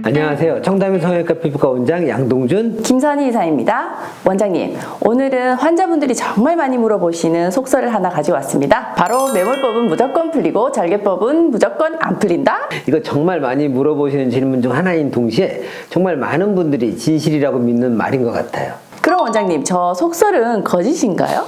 안녕하세요. 청담인 성형외과 피부과 원장 양동준 김선희 이사입니다. 원장님, 오늘은 환자분들이 정말 많이 물어보시는 속설을 하나 가지고 왔습니다. 바로 매몰법은 무조건 풀리고 절개법은 무조건 안 풀린다? 이거 정말 많이 물어보시는 질문 중 하나인 동시에 정말 많은 분들이 진실이라고 믿는 말인 것 같아요. 그럼 원장님, 저 속설은 거짓인가요?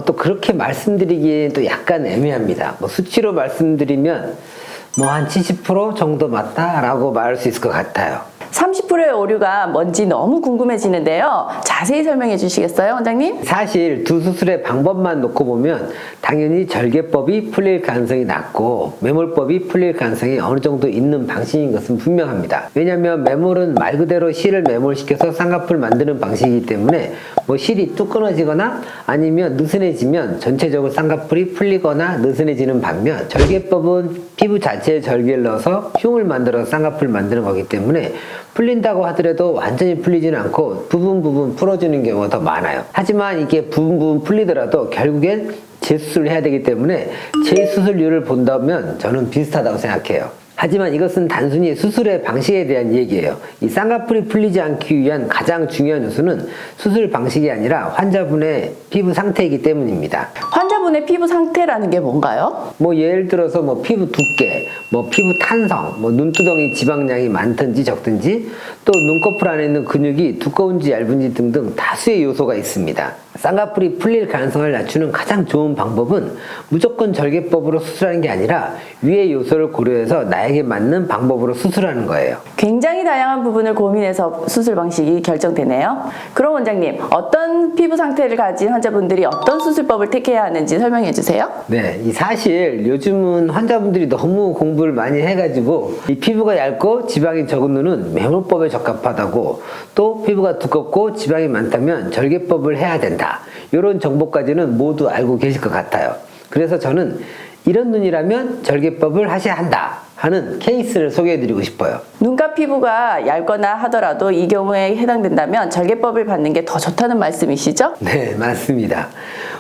또 그렇게 말씀드리기엔 또 약간 애매합니다. 수치로 말씀드리면 한 70% 정도 맞다라고 말할 수 있을 것 같아요. 30%의 오류가 뭔지 너무 궁금해지는데요. 자세히 설명해 주시겠어요, 원장님? 사실 두 수술의 방법만 놓고 보면 당연히 절개법이 풀릴 가능성이 낮고 매몰법이 풀릴 가능성이 어느 정도 있는 방식인 것은 분명합니다. 왜냐하면 매몰은 말 그대로 실을 매몰시켜서 쌍꺼풀 만드는 방식이기 때문에 실이 뚝 끊어지거나 아니면 느슨해지면 전체적으로 쌍꺼풀이 풀리거나 느슨해지는 반면 절개법은 피부 자체에 절개를 넣어서 흉을 만들어서 쌍꺼풀 만드는 거기 때문에 풀린다고 하더라도 완전히 풀리지는 않고 부분 풀어주는 경우가 더 많아요. 하지만 이게 부분 풀리더라도 결국엔 재수술을 해야 되기 때문에 재수술률을 본다면 저는 비슷하다고 생각해요. 하지만 이것은 단순히 수술의 방식에 대한 얘기예요. 이 쌍꺼풀이 풀리지 않기 위한 가장 중요한 요소는 수술 방식이 아니라 환자분의 피부 상태이기 때문입니다. 환자분의 피부 상태라는 게 뭔가요? 예를 들어서 피부 두께, 피부 탄성, 눈두덩이 지방량이 많든지 적든지 또 눈꺼풀 안에 있는 근육이 두꺼운지 얇은지 등등 다수의 요소가 있습니다. 쌍꺼풀이 풀릴 가능성을 낮추는 가장 좋은 방법은 무조건 절개법으로 수술하는 게 아니라 위의 요소를 고려해서 나에게 맞는 방법으로 수술하는 거예요. 굉장히 다양한 부분을 고민해서 수술 방식이 결정되네요. 그럼 원장님, 어떤 피부 상태를 가진 환자분들이 어떤 수술법을 택해야 하는지 설명해 주세요. 네, 사실 요즘은 환자분들이 너무 공부를 많이 해가지고 이 피부가 얇고 지방이 적은 눈은 매몰법에 적합하다고, 또 피부가 두껍고 지방이 많다면 절개법을 해야 된다, 이런 정보까지는 모두 알고 계실 것 같아요. 그래서 저는 이런 눈이라면 절개법을 하셔야 한다 하는 케이스를 소개해드리고 싶어요. 눈가 피부가 얇거나 하더라도 이 경우에 해당된다면 절개법을 받는 게 더 좋다는 말씀이시죠? 네, 맞습니다.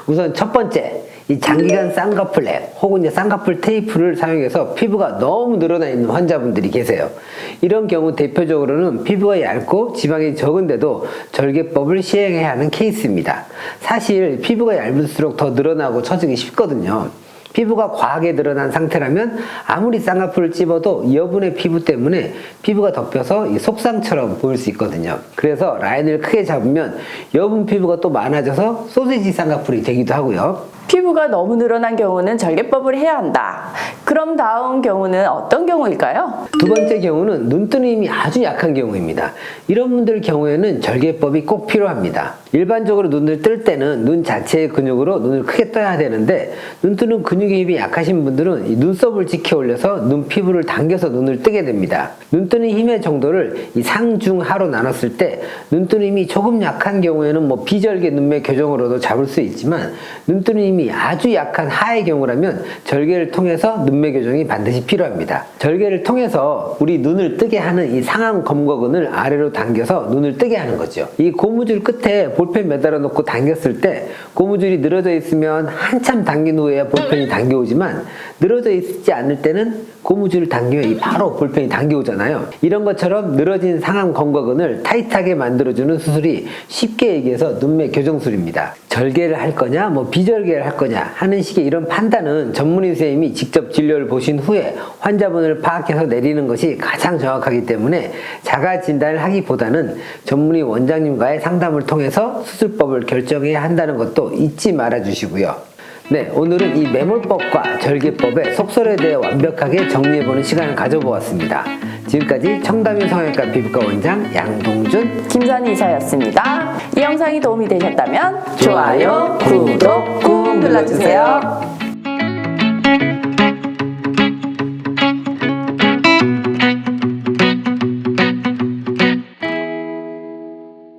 우선 첫 번째, 이 장기간 쌍꺼풀 혹은 쌍꺼풀 테이프를 사용해서 피부가 너무 늘어나 있는 환자분들이 계세요. 이런 경우 대표적으로는 피부가 얇고 지방이 적은데도 절개법을 시행해야 하는 케이스입니다. 사실 피부가 얇을수록 더 늘어나고 처지기 쉽거든요. 피부가 과하게 늘어난 상태라면 아무리 쌍꺼풀을 찝어도 여분의 피부 때문에 피부가 덮여서 속상처럼 보일 수 있거든요. 그래서 라인을 크게 잡으면 여분 피부가 또 많아져서 소시지 쌍꺼풀이 되기도 하고요. 피부가 너무 늘어난 경우는 절개법을 해야 한다. 그럼 다음 경우는 어떤 경우일까요? 두 번째 경우는 눈뜨는 힘이 아주 약한 경우입니다. 이런 분들 경우에는 절개법이 꼭 필요합니다. 일반적으로 눈을 뜰 때는 눈 자체의 근육으로 눈을 크게 떠야 되는데 눈뜨는 근육의 힘이 약하신 분들은 이 눈썹을 지켜 올려서 눈 피부를 당겨서 눈을 뜨게 됩니다. 눈뜨는 힘의 정도를 이 상, 중, 하로 나눴을 때 눈뜨는 힘이 조금 약한 경우에는 비절개 눈매 교정으로도 잡을 수 있지만 눈뜨는 힘이 아주 약한 하의 경우라면 절개를 통해서 눈매 교정이 반드시 필요합니다. 절개를 통해서 우리 눈을 뜨게 하는 이 상안 검거근을 아래로 당겨서 눈을 뜨게 하는 거죠. 이 고무줄 끝에 볼펜 매달아 놓고 당겼을 때 고무줄이 늘어져 있으면 한참 당긴 후에 볼펜이 당겨오지만 늘어져 있지 않을 때는 고무줄을 당기면 바로 볼펜이 당겨오잖아요. 이런 것처럼 늘어진 상안 검거근을 타이트하게 만들어주는 수술이 쉽게 얘기해서 눈매 교정술입니다. 절개를 할 거냐 비절개를 할 거냐 하는 식의 이런 판단은 전문의 선생님이 직접 진료를 보신 후에 환자분을 파악해서 내리는 것이 가장 정확하기 때문에 자가 진단을 하기보다는 전문의 원장님과의 상담을 통해서 수술법을 결정해야 한다는 것도 잊지 말아 주시고요. 네, 오늘은 이 매몰법과 절개법의 속설에 대해 완벽하게 정리해보는 시간을 가져보았습니다. 지금까지 청담인 성형외과 피부과 원장 양동준, 김선희 이사였습니다. 이 영상이 도움이 되셨다면 좋아요, 구독 꾹 눌러주세요.